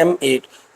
M8।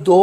2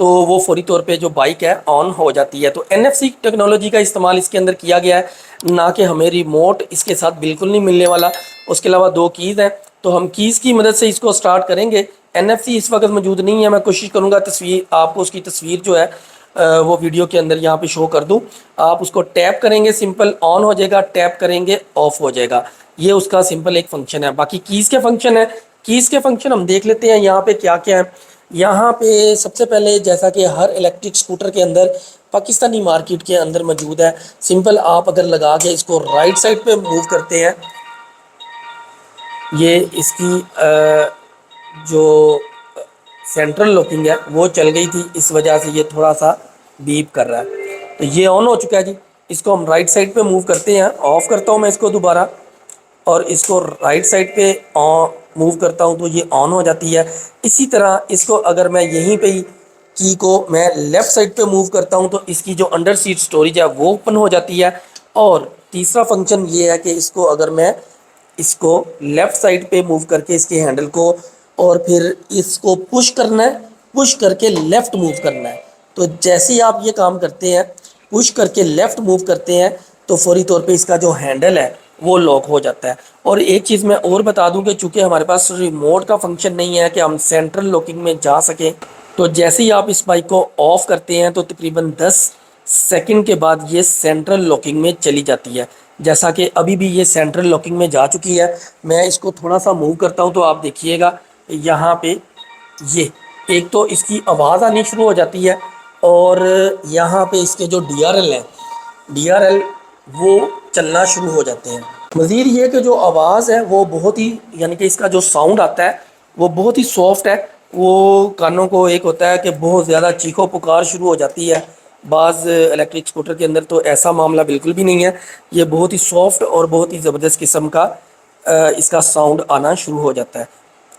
تو وہ فوری طور پہ جو بائک ہے آن ہو جاتی ہے. تو NFC ٹیکنالوجی کا استعمال اس کے اندر کیا گیا ہے، نہ کہ ہمیں ریموٹ اس کے ساتھ بالکل نہیں ملنے والا. اس کے علاوہ 2 کیز ہیں، تو ہم کیز کی مدد سے اس کو سٹارٹ کریں گے. NFC اس وقت موجود نہیں ہے، میں کوشش کروں گا تصویر آپ کو اس کی تصویر جو ہے وہ ویڈیو کے اندر یہاں پہ شو کر دوں. آپ اس کو ٹیپ کریں گے، سمپل آن ہو جائے گا، ٹیپ کریں گے آف ہو جائے گا. یہ اس کا سمپل ایک فنکشن ہے. باقی کیز کے فنکشن ہے، کیز کے فنکشن ہم دیکھ لیتے ہیں یہاں پہ کیا کیا ہے. یہاں پہ سب سے پہلے جیسا کہ ہر الیکٹرک سکوٹر کے اندر پاکستانی مارکیٹ کے اندر موجود ہے، سمپل آپ اگر لگا کے اس کو رائٹ سائڈ پہ موو کرتے ہیں، یہ اس کی جو سینٹرل لاکنگ ہے وہ چل گئی تھی، اس وجہ سے یہ تھوڑا سا بیپ کر رہا ہے. تو یہ آن ہو چکا ہے جی. اس کو ہم رائٹ سائڈ پہ موو کرتے ہیں، آف کرتا ہوں میں اس کو دوبارہ، اور اس کو رائٹ سائڈ پہ موو کرتا ہوں تو یہ آن ہو جاتی ہے. اسی طرح اس کو اگر میں یہیں پہ ہی کی کو میں لیفٹ سائڈ پہ موو کرتا ہوں تو اس کی جو انڈر سیٹ سٹوریج ہے وہ اوپن ہو جاتی ہے. اور تیسرا فنکشن یہ ہے کہ اس کو اگر میں اس کو لیفٹ سائڈ پہ موو کر کے اس کے ہینڈل کو، اور پھر اس کو پش کرنا ہے، پش کر کے لیفٹ موو کرنا ہے. تو جیسے ہی آپ یہ کام کرتے ہیں، پش کر کے لیفٹ موو کرتے ہیں، تو فوری طور پہ اس کا جو ہینڈل ہے وہ لاک ہو جاتا ہے. اور ایک چیز میں اور بتا دوں کہ چونکہ ہمارے پاس ریموٹ کا فنکشن نہیں ہے کہ ہم سینٹرل لاکنگ میں جا سکیں، تو جیسے ہی آپ اس بائک کو آف کرتے ہیں تو تقریباً 10 سیکنڈ کے بعد یہ سینٹرل لاکنگ میں چلی جاتی ہے. جیسا کہ ابھی بھی یہ سینٹرل لاکنگ میں جا چکی ہے. میں اس کو تھوڑا سا موو کرتا ہوں تو آپ دیکھیے گا یہاں پہ یہ ایک تو اس کی آواز آنی شروع ہو جاتی ہے، اور یہاں پہ اس کے جو DRL ہیں، DRL وہ چلنا شروع ہو جاتے ہیں. مزید یہ کہ جو آواز ہے وہ بہت ہی، یعنی کہ اس کا جو ساؤنڈ آتا ہے وہ بہت ہی سافٹ ہے. وہ کانوں کو ایک ہوتا ہے کہ بہت زیادہ چیخو پکار شروع ہو جاتی ہے. بعض الیکٹرک اسکوٹر کے اندر تو ایسا معاملہ بالکل بھی نہیں ہے. یہ بہت ہی سافٹ اور بہت ہی زبردست قسم کا اس کا ساؤنڈ آنا شروع ہو جاتا ہے.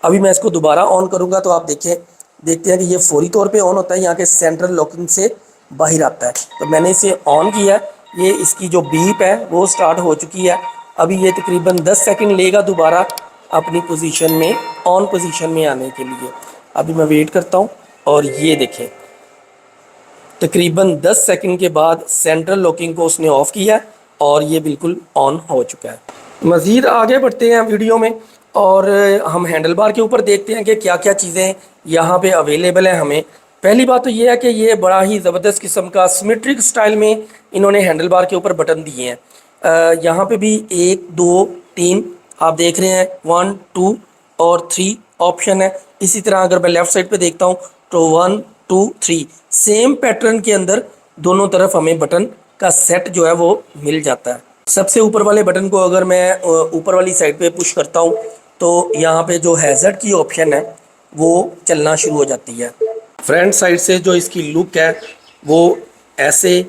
ابھی میں اس کو دوبارہ آن کروں گا تو آپ دیکھتے ہیں کہ یہ فوری طور پہ آن ہوتا ہے، یہاں کے سینٹرل لاکنگ سے باہر آتا ہے. تو میں نے اسے آن کیا ہے، یہ اس کی جو بیپ ہے وہ سٹارٹ ہو چکی ہے. ابھی یہ تقریباً 10 سیکنڈ لے گا دوبارہ اپنی پوزیشن میں، آن پوزیشن میں آنے کے لیے. ابھی میں ویٹ کرتا ہوں، اور یہ دیکھیں تقریباً 10 سیکنڈ کے بعد سینٹرل لاکنگ کو اس نے آف کیا ہے اور یہ بالکل آن ہو چکا ہے. مزید آگے بڑھتے ہیں ویڈیو میں، اور ہم ہینڈل بار کے اوپر دیکھتے ہیں کہ کیا کیا چیزیں یہاں پہ اویلیبل ہیں ہمیں. پہلی بات تو یہ ہے کہ یہ بڑا ہی زبردست قسم کا سمیٹرک سٹائل میں انہوں نے ہینڈل بار کے اوپر بٹن دیے ہیں. یہاں پہ بھی 1 2 3 آپ دیکھ رہے ہیں، 1 2 اور 3 آپشن ہے. اسی طرح اگر میں لیفٹ سائڈ پہ دیکھتا ہوں تو 1 2 3 سیم پیٹرن کے اندر دونوں طرف ہمیں بٹن کا سیٹ جو ہے وہ مل جاتا ہے. سب سے اوپر والے بٹن کو اگر میں اوپر والی سائڈ پہ پش کرتا ہوں تو یہاں پہ جو ہیزرڈ کی آپشن ہے وہ چلنا شروع ہو جاتی ہے. فرنٹ سائڈ سے جو اس کی لک ہے وہ ایسے،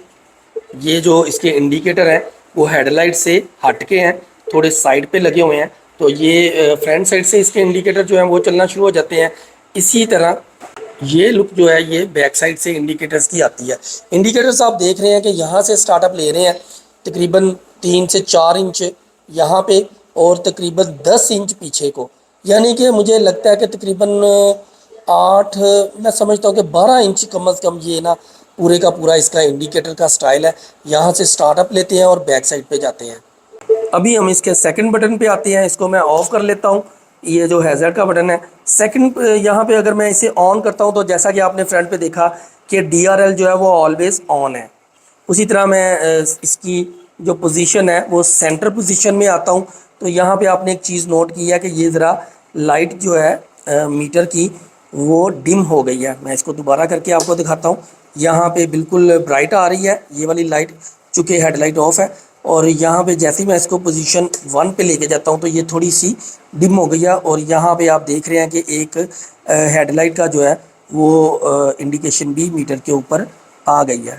یہ جو اس کے انڈیکیٹر ہیں وہ ہیڈ لائٹ سے ہٹ کے ہیں، تھوڑے سائڈ پہ لگے ہوئے ہیں. تو یہ فرنٹ سائڈ سے اس کے انڈیکیٹر جو ہیں وہ چلنا شروع ہو جاتے ہیں. اسی طرح یہ لک جو ہے یہ بیک سائڈ سے انڈیکیٹرز کی آتی ہے. انڈیکیٹرز آپ دیکھ رہے ہیں کہ یہاں سے سٹارٹ اپ لے رہے ہیں تقریباً 3 سے 4 انچ یہاں پہ، اور تقریباً 10 انچ پیچھے کو. یعنی کہ مجھے لگتا ہے کہ تقریباً 8، میں سمجھتا ہوں کہ 12 انچ کم از کم یہ نا پورے کا پورا اس کا انڈیکیٹر کا سٹائل ہے. یہاں سے سٹارٹ اپ لیتے ہیں اور بیک سائڈ پہ جاتے ہیں. ابھی ہم اس کے سیکنڈ بٹن پہ آتے ہیں، اس کو میں آف کر لیتا ہوں. یہ جو ہیزرڈ کا بٹن ہے سیکنڈ، یہاں پہ اگر میں اسے آن کرتا ہوں تو جیسا کہ آپ نے فرنٹ پہ دیکھا کہ DRL جو ہے وہ آلویز آن ہے. اسی طرح میں اس کی جو پوزیشن ہے وہ سینٹر پوزیشن میں آتا ہوں. تو یہاں پہ آپ نے ایک چیز نوٹ کی ہے کہ یہ ذرا لائٹ جو ہے میٹر کی وہ ڈم ہو گئی ہے. میں اس کو دوبارہ کر کے آپ کو دکھاتا ہوں. یہاں پہ بالکل برائٹ آ رہی ہے یہ والی لائٹ، چونکہ ہیڈ لائٹ آف ہے. اور یہاں پہ جیسے ہی میں اس کو پوزیشن 1 پہ لے کے جاتا ہوں تو یہ تھوڑی سی ڈم ہو گئی ہے. اور یہاں پہ آپ دیکھ رہے ہیں کہ ایک ہیڈ لائٹ کا جو ہے وہ انڈیکیشن بھی میٹر کے اوپر آ گئی ہے.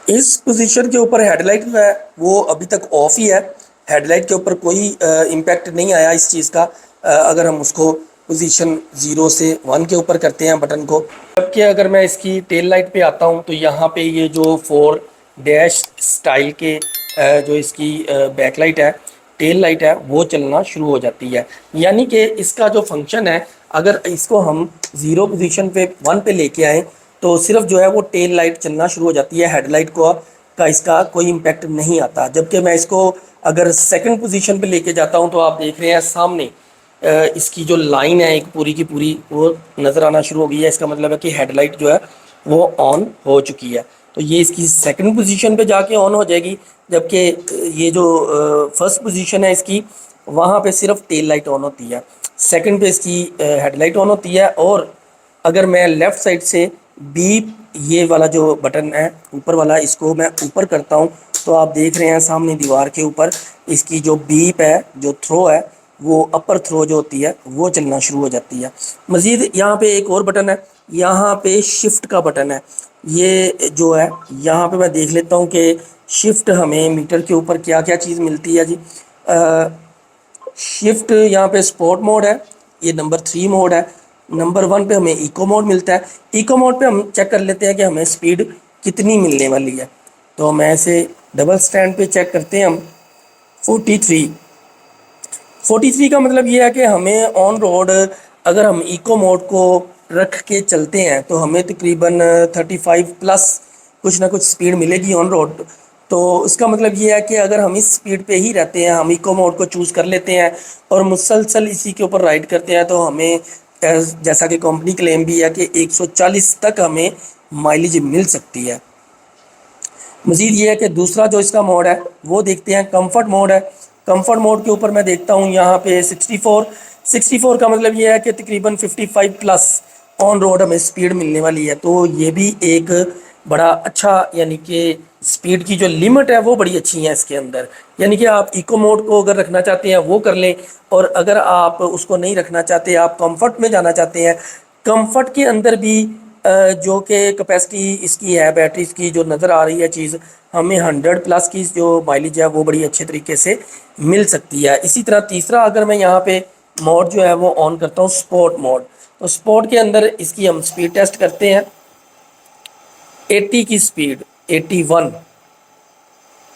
اس پوزیشن کے اوپر ہیڈ لائٹ جو ہے وہ ابھی تک آف ہی ہے. ہیڈ لائٹ کے اوپر کوئی امپیکٹ نہیں آیا اس چیز کا اگر ہم اس کو پوزیشن 0 سے 1 کے اوپر کرتے ہیں بٹن کو. جبکہ اگر میں اس کی ٹیل لائٹ پہ آتا ہوں تو یہاں پہ یہ جو 4 ڈیش سٹائل کے جو اس کی بیک لائٹ ہے ٹیل لائٹ ہے وہ چلنا شروع ہو جاتی ہے. یعنی کہ اس کا جو فنکشن ہے اگر اس کو ہم 0 پوزیشن پہ 1 پہ لے کے آئیں تو صرف جو ہے وہ ٹیل لائٹ چلنا شروع ہو جاتی ہے, ہیڈ لائٹ کو کا اس کا کوئی امپیکٹ نہیں آتا. جبکہ میں اس کو اگر سیکنڈ پوزیشن پہ لے کے جاتا ہوں تو آپ دیکھ رہے ہیں سامنے اس کی جو لائن ہے ایک پوری کی پوری وہ نظر آنا شروع ہو گئی ہے. اس کا مطلب ہے کہ ہیڈ لائٹ جو ہے وہ آن ہو چکی ہے. تو یہ اس کی سیکنڈ پوزیشن پہ جا کے آن ہو جائے گی, جبکہ یہ جو فرسٹ پوزیشن ہے اس کی وہاں پہ صرف ٹیل لائٹ آن ہوتی ہے, سیکنڈ پہ اس کی ہیڈ لائٹ آن ہوتی ہے. اور اگر میں لیفٹ سائڈ سے بیپ یہ والا جو بٹن ہے اوپر والا اس کو میں اوپر کرتا ہوں تو آپ دیکھ رہے ہیں سامنے دیوار کے اوپر اس کی جو بیپ ہے جو تھرو ہے وہ اپر تھرو جو ہوتی ہے وہ چلنا شروع ہو جاتی ہے. مزید یہاں پہ ایک اور بٹن ہے, یہاں پہ شفٹ کا بٹن ہے. یہ جو ہے یہاں پہ میں دیکھ لیتا ہوں کہ شفٹ ہمیں میٹر کے اوپر کیا کیا چیز ملتی ہے جی. شفٹ یہاں پہ سپورٹ موڈ ہے, یہ نمبر 3 موڈ ہے. نمبر 1 پہ ہمیں ایکو موڈ ملتا ہے. ایکو موڈ پہ ہم چیک کر لیتے ہیں کہ ہمیں سپیڈ کتنی ملنے والی ہے. تو ہم ایسے ڈبل سٹینڈ پہ چیک کرتے ہیں. ہم 43 کا مطلب یہ ہے کہ ہمیں آن روڈ اگر ہم ایکو موڈ کو رکھ کے چلتے ہیں تو ہمیں تقریباً 35 پلس کچھ نہ کچھ سپیڈ ملے گی آن روڈ. تو اس کا مطلب یہ ہے کہ اگر ہم اس سپیڈ پہ ہی رہتے ہیں, ہم ایکو موڈ کو چوز کر لیتے ہیں اور مسلسل اسی کے اوپر رائڈ کرتے ہیں تو ہمیں جیسا کہ کمپنی کلیم بھی ہے کہ 140 تک ہمیں مائلیج مل سکتی ہے. مزید یہ ہے کہ دوسرا جو اس کا موڈ ہے وہ دیکھتے ہیں کمفرٹ موڈ ہے. کمفرٹ موڈ کے اوپر میں دیکھتا ہوں یہاں پہ 64 کا مطلب یہ ہے کہ تقریباً 55 پلس آن روڈ ہمیں سپیڈ ملنے والی ہے. تو یہ بھی ایک بڑا اچھا یعنی کہ سپیڈ کی جو لمٹ ہے وہ بڑی اچھی ہے اس کے اندر. یعنی کہ آپ ایکو موڈ کو اگر رکھنا چاہتے ہیں وہ کر لیں, اور اگر آپ اس کو نہیں رکھنا چاہتے آپ کمفرٹ میں جانا چاہتے ہیں, کمفرٹ کے اندر بھی جو کہ کیپیسٹی اس کی ہے بیٹریز کی جو نظر آ رہی ہے چیز ہمیں 100 پلس کی جو مائلیج ہے وہ بڑی اچھے طریقے سے مل سکتی ہے. اسی طرح تیسرا اگر میں یہاں پہ موڈ جو ہے وہ آن کرتا ہوں سپورٹ موڈ, تو سپورٹ کے اندر اس کی ہم سپیڈ ٹیسٹ کرتے ہیں. 80 کی سپیڈ 81,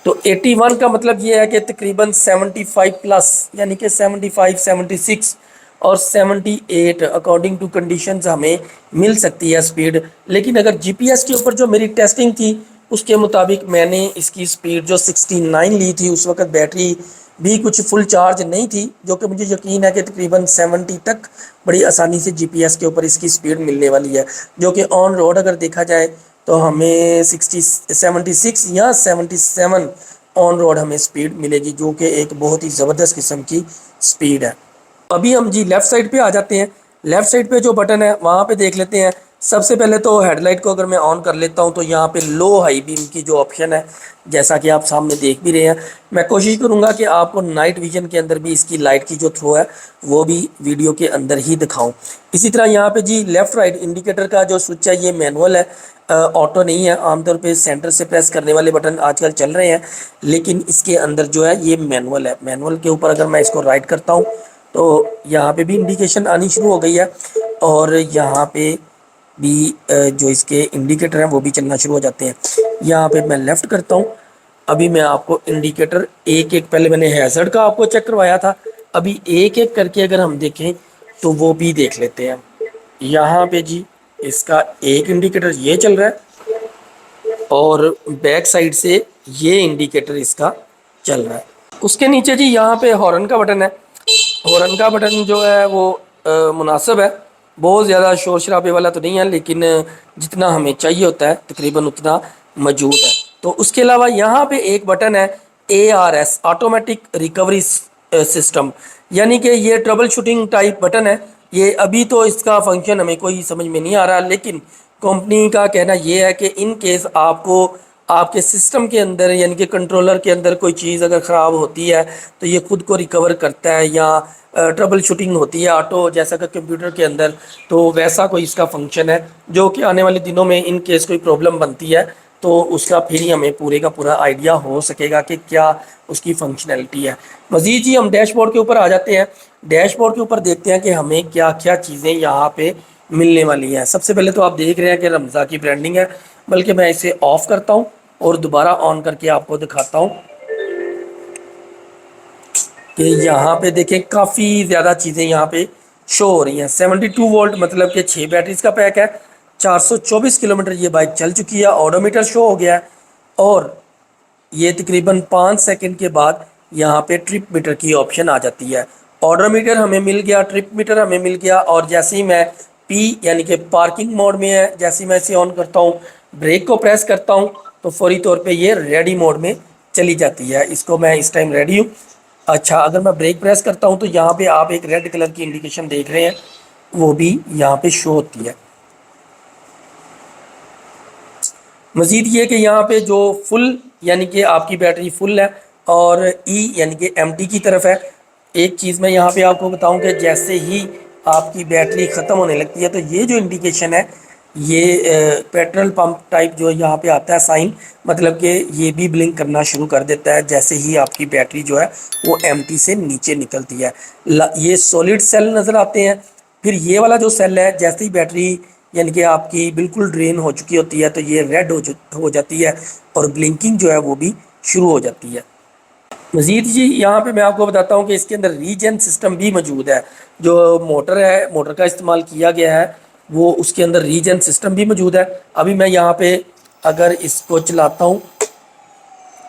تو 81 کا مطلب یہ ہے کہ تقریباً 75 پلس یعنی کہ 75 76 اور 78 اکارڈنگ ٹو کنڈیشنز ہمیں مل سکتی ہے سپیڈ. لیکن اگر جی پی ایس کے اوپر جو میری ٹیسٹنگ تھی اس کے مطابق میں نے اس کی سپیڈ جو 69 لی تھی, اس وقت بیٹری بھی کچھ فل چارج نہیں تھی, جو کہ مجھے یقین ہے کہ تقریباً 70 تک بڑی آسانی سے جی پی ایس کے اوپر اس کی سپیڈ ملنے والی ہے. جو کہ آن روڈ اگر دیکھا جائے تو ہمیں 76 یا 77 آن روڈ ہمیں سپیڈ ملے گی, جو کہ ایک بہت ہی زبردست قسم کی سپیڈ ہے. ابھی ہم جی لیفٹ سائڈ پہ آ جاتے ہیں. لیفٹ سائڈ پہ جو بٹن ہے وہاں پہ دیکھ لیتے ہیں. سب سے پہلے تو ہیڈ لائٹ کو اگر میں آن کر لیتا ہوں تو یہاں پہ لو ہائی بیم کی جو آپشن ہے جیسا کہ آپ سامنے دیکھ بھی رہے ہیں, میں کوشش کروں گا کہ آپ کو نائٹ ویژن کے اندر بھی اس کی لائٹ کی جو تھرو ہے وہ بھی ویڈیو کے اندر ہی دکھاؤں. اسی طرح یہاں پہ جی لیفٹ رائٹ انڈیکیٹر کا جو سوئچ ہے یہ مینول ہے, آٹو نہیں ہے. عام طور پہ سینٹر سے پریس کرنے والے بٹن آج کل چل رہے ہیں, لیکن اس کے اندر جو ہے یہ مینول ہے. مینول کے اوپر اگر میں اس کو رائٹ کرتا ہوں تو یہاں پہ بھی انڈیکیشن آنی شروع ہو گئی ہے, اور یہاں پہ بھی جو اس کے انڈیکیٹر ہیں وہ بھی چلنا شروع ہو جاتے ہیں. یہاں پہ میں لیفٹ کرتا ہوں. ابھی میں آپ کو انڈیکیٹر ایک ایک, پہلے میں نے ہیزرڈ کا آپ کو چیک کروایا تھا, ابھی ایک ایک کر کے اگر ہم دیکھیں تو وہ بھی دیکھ لیتے ہیں. یہاں پہ جی اس کا ایک انڈیکیٹر یہ چل رہا ہے اور بیک سائڈ سے یہ انڈیکیٹر اس کا چل رہا ہے. اس کے نیچے جی یہاں پہ ہارن کا بٹن ہے. ہارن کا بٹن جو ہے وہ مناسب ہے, بہت زیادہ شور شرابے والا تو نہیں ہے, لیکن جتنا ہمیں چاہیے ہوتا ہے تقریباً اتنا موجود ہے. تو اس کے علاوہ یہاں پہ ایک بٹن ہے ARS آٹومیٹک ریکوری سسٹم, یعنی کہ یہ ٹربل شوٹنگ ٹائپ بٹن ہے. یہ ابھی تو اس کا فنکشن ہمیں کوئی سمجھ میں نہیں آ رہا, لیکن کمپنی کا کہنا یہ ہے کہ ان کیس آپ کو آپ کے سسٹم کے اندر یعنی کہ کنٹرولر کے اندر کوئی چیز اگر خراب ہوتی ہے تو یہ خود کو ریکور کرتا ہے, یا ٹربل شوٹنگ ہوتی ہے آٹو جیسا کہ کمپیوٹر کے اندر, تو ویسا کوئی اس کا فنکشن ہے جو کہ آنے والے دنوں میں ان کیس کوئی پرابلم بنتی ہے تو اس کا پھر ہی ہمیں پورے کا پورا آئیڈیا ہو سکے گا کہ کیا اس کی فنکشنلٹی ہے. مزید جی ہم ڈیش بورڈ کے اوپر آ جاتے ہیں. ڈیش بورڈ کے اوپر دیکھتے ہیں کہ ہمیں کیا کیا چیزیں یہاں پہ ملنے والی ہیں. سب سے پہلے تو آپ دیکھ رہے ہیں کہ رمضا کی برانڈنگ ہے, بلکہ میں اسے آف کرتا ہوں اور دوبارہ آن کر کے آپ کو دکھاتا ہوں. کہ یہاں پہ دیکھیں کافی زیادہ چیزیں یہاں پہ شو ہو رہی ہیں. 72 وولٹ مطلب کہ 6 بیٹریز کا پیک ہے. 424 کلومیٹر یہ بائک چل چکی ہے. آڈومیٹر شو ہو گیا ہے اور یہ تقریباً 5 سیکنڈ کے بعد یہاں پہ ٹرپ میٹر کی آپشن آ جاتی ہے. آڈر میٹر ہمیں مل گیا, ٹرپ میٹر ہمیں مل گیا, اور جیسے ہی میں پی یعنی کہ پارکنگ موڈ میں ہے, جیسے ہی میں اسے آن کرتا ہوں, بریک کو پریس کرتا ہوں تو فوری طور پہ یہ ریڈی موڈ میں چلی جاتی ہے. اس کو میں اس ٹائم ریڈی ہوں. اچھا, اگر میں بریک پریس کرتا ہوں تو یہاں پہ آپ ایک ریڈ کلر کی انڈیکیشن دیکھ رہے ہیں, وہ بھی یہاں پہ شو ہوتی ہے. مزید یہ کہ یہاں پہ جو فل یعنی کہ آپ کی بیٹری فل ہے اور ای یعنی کہ ایم ٹی کی طرف ہے. ایک چیز میں یہاں پہ آپ کو بتاؤں کہ جیسے ہی آپ کی بیٹری ختم ہونے لگتی ہے تو یہ جو انڈیکیشن ہے یہ پیٹرول پمپ ٹائپ جو یہاں پہ آتا ہے سائن, مطلب کہ یہ بھی بلنک کرنا شروع کر دیتا ہے جیسے ہی آپ کی بیٹری جو ہے وہ ایم ٹی سے نیچے نکلتی ہے. یہ سولڈ سیل نظر آتے ہیں. پھر یہ والا جو سیل ہے جیسے ہی بیٹری یعنی کہ آپ کی بالکل ڈرین ہو چکی ہوتی ہے تو یہ ریڈ ہو جاتی ہے اور بلنکنگ جو ہے وہ بھی شروع ہو جاتی ہے. مزید جی یہاں پہ میں آپ کو بتاتا ہوں کہ اس کے اندر ریجن سسٹم بھی موجود ہے. جو موٹر ہے, موٹر کا استعمال کیا گیا ہے, وہ اس کے اندر ریجن سسٹم بھی موجود ہے. ابھی میں یہاں پہ اگر اس کو چلاتا ہوں,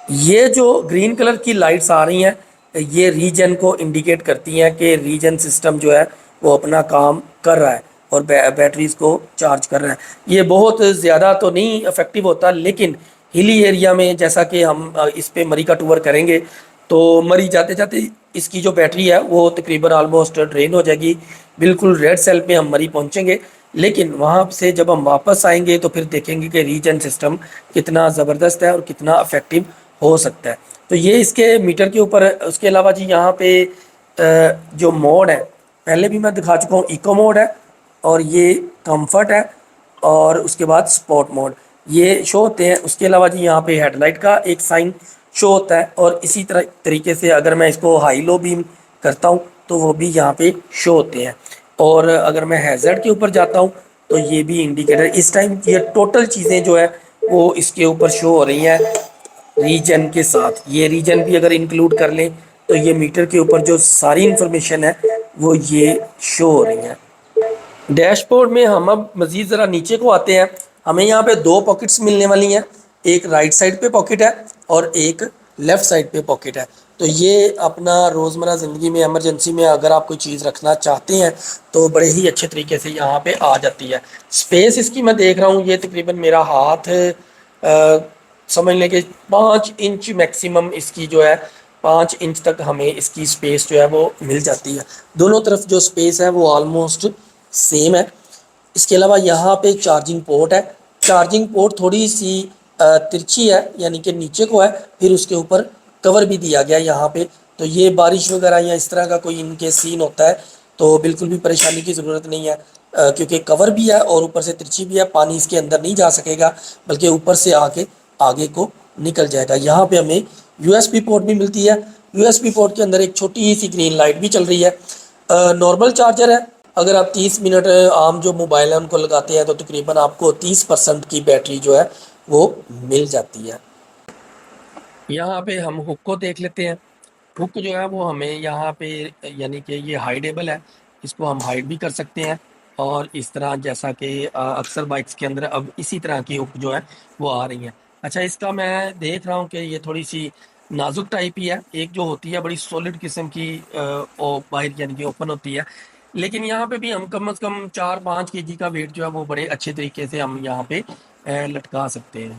یہ جو گرین کلر کی لائٹس آ رہی ہیں یہ ریجن کو انڈیکیٹ کرتی ہیں کہ ریجن سسٹم جو ہے وہ اپنا کام کر رہا ہے اور بیٹریز کو چارج کر رہا ہے. یہ بہت زیادہ تو نہیں افیکٹو ہوتا, لیکن ہلی ایریا میں جیسا کہ ہم اس پہ مری کا ٹور کریں گے تو مری جاتے جاتے اس کی جو بیٹری ہے وہ تقریباً آلموسٹ ڈرین ہو جائے گی. بالکل ریڈ سیل پہ ہم مری پہنچیں گے, لیکن وہاں سے جب ہم واپس آئیں گے تو پھر دیکھیں گے کہ ریجن سسٹم کتنا زبردست ہے اور کتنا افیکٹو ہو سکتا ہے. تو یہ اس کے میٹر کے اوپر. اس کے علاوہ جی یہاں پہ جو موڈ ہے پہلے بھی میں دکھا چکا ہوں, ایکو موڈ ہے اور یہ کمفرٹ ہے اور اس کے بعد سپورٹ موڈ یہ شو ہوتے ہیں. اس کے علاوہ جی یہاں پہ ہیڈ لائٹ کا ایک سائن شو ہوتا ہے اور اسی طریقے سے اگر میں اس کو ہائی لو بیم کرتا ہوں تو وہ بھی یہاں پہ شو ہوتے ہیں. اور اگر میں ہیزرڈ کے اوپر جاتا ہوں تو یہ بھی انڈیکیٹر. اس ٹائم یہ ٹوٹل چیزیں جو ہے وہ اس کے اوپر شو ہو رہی ہیں ریجن کے ساتھ. یہ ریجن بھی اگر انکلوڈ کر لیں تو یہ میٹر کے اوپر جو ساری انفارمیشن ہے وہ یہ شو ہو رہی ہیں. ڈیش بورڈ میں ہم اب مزید ذرا نیچے کو آتے ہیں. ہمیں یہاں پہ 2 پاکٹس ملنے والی ہیں, ایک رائٹ سائڈ پہ پاکٹ ہے اور ایک لیفٹ سائڈ پہ پاکٹ ہے. تو یہ اپنا روزمرہ زندگی میں ایمرجنسی میں اگر آپ کوئی چیز رکھنا چاہتے ہیں تو بڑے ہی اچھے طریقے سے یہاں پہ آ جاتی ہے. اسپیس اس کی میں دیکھ رہا ہوں یہ تقریباً میرا ہاتھ سمجھ لیں کہ 5 انچ میکسیمم اس کی جو ہے 5 انچ تک ہمیں اس کی اسپیس جو ہے وہ مل جاتی ہے. دونوں طرف جو اسپیس ہے وہ آلموسٹ سیم ہے. اس کے علاوہ یہاں پہ چارجنگ پورٹ ہے. چارجنگ پورٹ تھوڑی سی ترچھی ہے یعنی کہ نیچے کو ہے, پھر اس کے اوپر کور بھی دیا گیا یہاں پہ. تو یہ بارش وغیرہ یا اس طرح کا کوئی ان کے سین ہوتا ہے تو بالکل بھی پریشانی کی ضرورت نہیں ہے, کیونکہ کور بھی ہے اور اوپر سے ترچھی بھی ہے. پانی اس کے اندر نہیں جا سکے گا بلکہ اوپر سے آ کے آگے کو نکل جائے گا. یہاں پہ ہمیں یو ایس بی پورٹ بھی ملتی ہے. یو ایس بی پورٹ کے اندر ایک چھوٹی سی گرین لائٹ بھی چل رہی ہے. نارمل چارجر ہے. اگر آپ 30 منٹ عام جو موبائل ہیں ان کو لگاتے ہیں تو تقریباً آپ کو 30% کی بیٹری جو ہے وہ مل جاتی ہے. یہاں پہ ہم ہک کو دیکھ لیتے ہیں. ہک جو ہے وہ ہمیں یہاں پہ یعنی کہ یہ ہائیڈیبل ہے, اس کو ہم ہائڈ بھی کر سکتے ہیں. اور اس طرح جیسا کہ اکثر بائکس کے اندر اب اسی طرح کی ہک جو ہے وہ آ رہی ہیں. اچھا, اس کا میں دیکھ رہا ہوں کہ یہ تھوڑی سی نازک ٹائپ ہی ہے. ایک جو ہوتی ہے بڑی سولڈ قسم کی باہر یعنی کہ اوپن ہوتی ہے, لیکن یہاں پہ بھی ہم کم از کم 4-5 kg کا ویٹ جو ہے وہ بڑے اچھے طریقے سے ہم یہاں پہ لٹکا سکتے ہیں.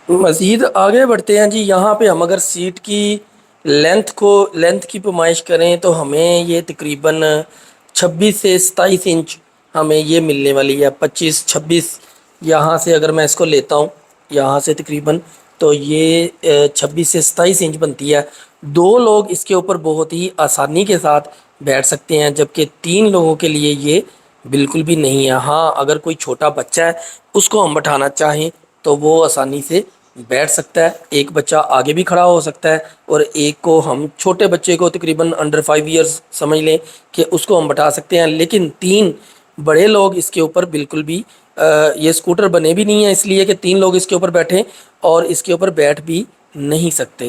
مزید آگے بڑھتے ہیں جی. یہاں پہ ہم اگر سیٹ کی لینتھ کی پیمائش کریں تو ہمیں یہ تقریباً 26 سے 27 انچ ہمیں یہ ملنے والی ہے. 25-26 یہاں سے اگر میں اس کو لیتا ہوں یہاں سے تقریباً تو یہ 26 سے 27 انچ بنتی ہے. 2 لوگ اس کے اوپر بہت ہی آسانی کے ساتھ بیٹھ سکتے ہیں, جبکہ 3 لوگوں کے لیے یہ بالکل بھی نہیں ہے. ہاں, اگر کوئی چھوٹا بچہ ہے اس کو ہم بٹھانا چاہیں تو وہ آسانی سے بیٹھ سکتا ہے. ایک بچہ آگے بھی کھڑا ہو سکتا ہے اور ایک کو ہم چھوٹے بچے کو تقریباً انڈر 5 ایئرز سمجھ لیں کہ اس کو ہم بٹھا سکتے ہیں. لیکن 3 بڑے لوگ اس کے اوپر بالکل بھی یہ اسکوٹر بنے بھی نہیں ہیں اس لیے کہ 3 لوگ اس کے اوپر بیٹھیں اور اس کے اوپر بیٹھ بھی نہیں سکتے.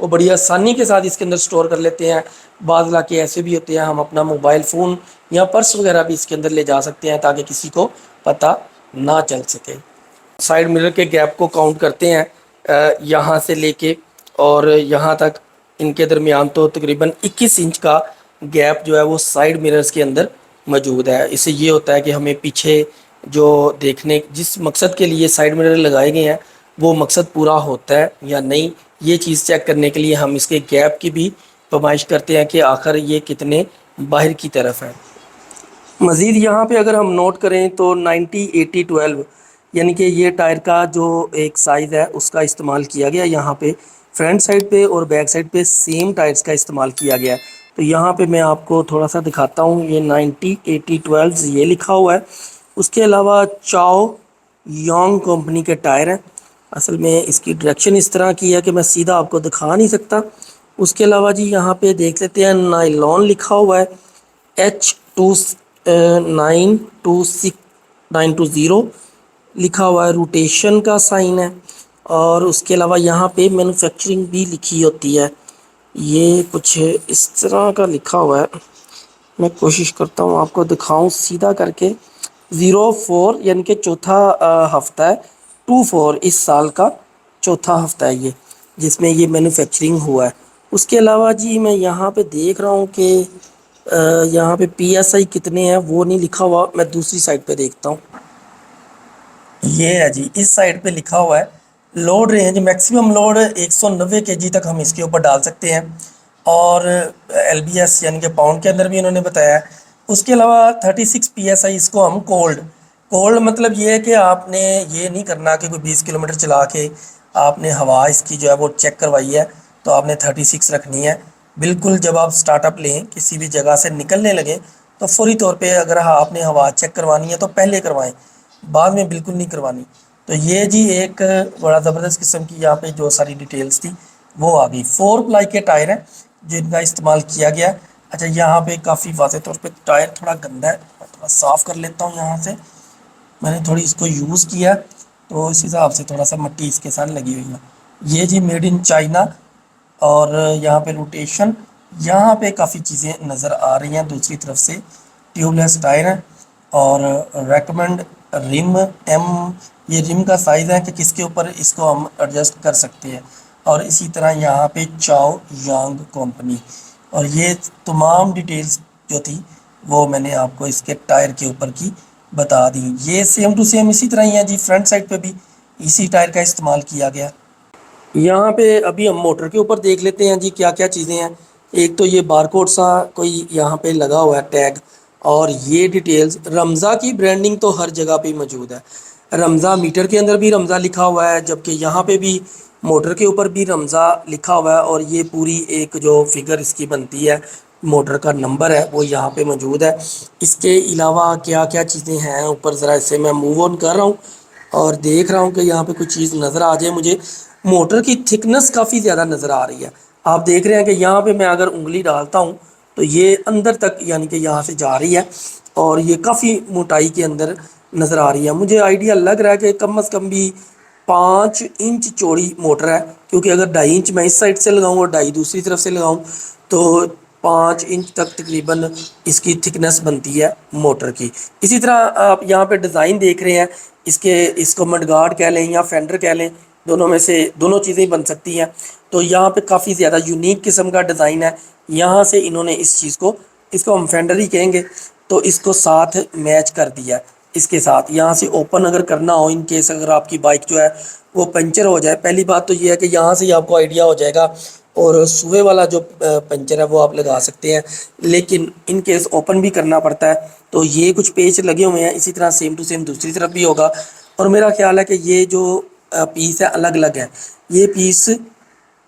وہ بڑی آسانی کے ساتھ اس کے اندر سٹور کر لیتے ہیں۔ بعض علاقے ایسے بھی ہوتے ہیں ہم اپنا موبائل فون یا پرس وغیرہ بھی اس کے اندر لے جا سکتے ہیں تاکہ کسی کو پتہ نہ چل سکے۔ سائیڈ مرر کے گیپ کو کاؤنٹ کرتے ہیں یہاں سے لے کے اور یہاں تک، ان کے درمیان تو تقریباً 21 انچ کا گیپ جو ہے وہ سائیڈ مررز کے اندر موجود ہے۔ اس سے یہ ہوتا ہے کہ ہمیں پیچھے جو دیکھنے جس مقصد کے لیے سائیڈ مرر لگائے گئے ہیں وہ مقصد پورا ہوتا ہے یا نہیں، یہ چیز چیک کرنے کے لیے ہم اس کے گیپ کی بھی پیمائش کرتے ہیں کہ آخر یہ کتنے باہر کی طرف ہے۔ مزید یہاں پہ اگر ہم نوٹ کریں تو 90-80-12 یعنی کہ یہ ٹائر کا جو ایک سائز ہے اس کا استعمال کیا گیا یہاں پہ، فرنٹ سائڈ پہ اور بیک سائڈ پہ سیم ٹائرز کا استعمال کیا گیا ہے۔ تو یہاں پہ میں آپ کو تھوڑا سا دکھاتا ہوں، یہ 90-80-12 یہ لکھا ہوا ہے۔ اس کے علاوہ چاؤ یونگ کمپنی کے ٹائر ہیں۔ اصل میں اس کی ڈائریکشن اس طرح کی ہے کہ میں سیدھا آپ کو دکھا نہیں سکتا۔ اس کے علاوہ جی یہاں پہ دیکھ لیتے ہیں نائلون لکھا ہوا ہے، H920 لکھا ہوا ہے، روٹیشن کا سائن ہے، اور اس کے علاوہ یہاں پہ مینوفیکچرنگ بھی لکھی ہوتی ہے۔ یہ کچھ اس طرح کا لکھا ہوا ہے، میں کوشش کرتا ہوں آپ کو دکھاؤں سیدھا کر کے۔ 04 یعنی کہ چوتھا ہفتہ ہے، 24 اس سال کا چوتھا ہفتہ ہے یہ جس میں یہ مینوفیکچرنگ ہوا ہے۔ اس کے علاوہ جی میں یہاں پہ دیکھ رہا ہوں کہ یہاں پہ PSI کتنے ہیں وہ نہیں لکھا ہوا، میں دوسری سائڈ پہ دیکھتا ہوں۔ یہ ہے جی، اس سائڈ پہ لکھا ہوا ہے load range maximum load 190 kg تک ہم اس کے اوپر ڈال سکتے ہیں، اور LBS یعنی کہ پاؤنڈ کے اندر بھی انہوں نے بتایا ہے۔ اس کے علاوہ 36 PSI اس کو ہم کولڈ مطلب یہ ہے کہ آپ نے یہ نہیں کرنا کہ کوئی 20 کلومیٹر چلا کے آپ نے ہوا اس کی جو ہے وہ چیک کروائی ہے تو آپ نے 36 رکھنی ہے۔ بالکل جب آپ سٹارٹ اپ لیں کسی بھی جگہ سے نکلنے لگیں تو فوری طور پہ اگر آپ نے ہوا چیک کروانی ہے تو پہلے کروائیں، بعد میں بالکل نہیں کروانی۔ تو یہ جی ایک بڑا زبردست قسم کی یہاں پہ جو ساری ڈیٹیلز تھی وہ آ گئی۔ 4 پلائی کے ٹائر ہیں جن کا استعمال کیا گیا ہے۔ اچھا یہاں پہ کافی واضح طور پہ ٹائر تھوڑا گندا ہے، میں تھوڑا صاف کر لیتا ہوں یہاں سے، میں نے تھوڑی اس کو یوز کیا تو اس حساب سے تھوڑا سا مٹی اس کے ساتھ لگی ہوئی ہے۔ یہ جی میڈ ان چائنا، اور یہاں پہ روٹیشن، یہاں پہ کافی چیزیں نظر آ رہی ہیں دوسری طرف سے۔ ٹیوب لیس ٹائر ہیں، اور ریکمنڈ رم یہ رم کا سائز ہے کہ کس کے اوپر اس کو ہم ایڈجسٹ کر سکتے ہیں، اور اسی طرح یہاں پہ چاؤ یانگ کمپنی، اور یہ تمام ڈیٹیلز جو تھی وہ میں نے آپ کو اس کے ٹائر کے اوپر کی بتا دی۔ یہ سیم ٹو سیم اسی طرح ہی ہے جی، فرنٹ سائڈ پہ بھی اسی ٹائر کا استعمال کیا گیا۔ یہاں پہ ابھی ہم موٹر کے اوپر دیکھ لیتے ہیں جی کیا کیا چیزیں ہیں۔ ایک تو یہ بارکوڈ سا کوئی یہاں پہ لگا ہوا ہے ٹیگ، اور یہ ڈیٹیلز رمزا کی برانڈنگ تو ہر جگہ پہ موجود ہے۔ رمزا میٹر کے اندر بھی رمزا لکھا ہوا ہے، جبکہ یہاں پہ بھی موٹر کے اوپر بھی رمزا لکھا ہوا ہے، اور یہ پوری ایک جو فگر اس کی بنتی ہے، موٹر کا نمبر ہے وہ یہاں پہ موجود ہے۔ اس کے علاوہ کیا کیا چیزیں ہیں اوپر، ذرا اسے میں موو آن کر رہا ہوں اور دیکھ رہا ہوں کہ یہاں پہ کوئی چیز نظر آ جائے مجھے۔ موٹر کی تھکنس کافی زیادہ نظر آ رہی ہے، آپ دیکھ رہے ہیں کہ یہاں پہ میں اگر انگلی ڈالتا ہوں تو یہ اندر تک یعنی کہ یہاں سے جا رہی ہے، اور یہ کافی موٹائی کے اندر نظر آ رہی ہے۔ مجھے آئیڈیا لگ رہا ہے کہ کم از کم بھی 5 انچ چوڑی موٹر ہے، کیونکہ اگر 2.5 انچ میں اس سائڈ سے لگاؤں اور 2.5 دوسری طرف سے لگاؤں تو 5 انچ تک تقریباً اس کی تھکنس بنتی ہے موٹر کی۔ اسی طرح آپ یہاں پہ ڈیزائن دیکھ رہے ہیں، اس کو مڈ گارڈ کہہ لیں یا فینڈر کہہ لیں، دونوں میں سے دونوں چیزیں بن سکتی ہیں۔ تو یہاں پہ کافی زیادہ یونیک قسم کا ڈیزائن ہے، یہاں سے انہوں نے اس کو ہم فینڈر ہی کہیں گے، تو اس کو ساتھ میچ کر دیا ہے۔ اس کے ساتھ یہاں سے اوپن اگر کرنا ہو، ان کیس اگر آپ کی بائک جو ہے وہ پنچر ہو جائے، پہلی بات تو یہ ہے کہ یہاں سے ہی آپ کو آئیڈیا ہو جائے گا، اور سوئے والا جو پنچر ہے وہ آپ لگا سکتے ہیں، لیکن ان کیس اوپن بھی کرنا پڑتا ہے تو یہ کچھ پیچ لگے ہوئے ہیں۔ اسی طرح سیم ٹو سیم دوسری طرف بھی ہوگا، اور میرا خیال ہے کہ یہ جو پیس ہے الگ الگ ہے، یہ پیس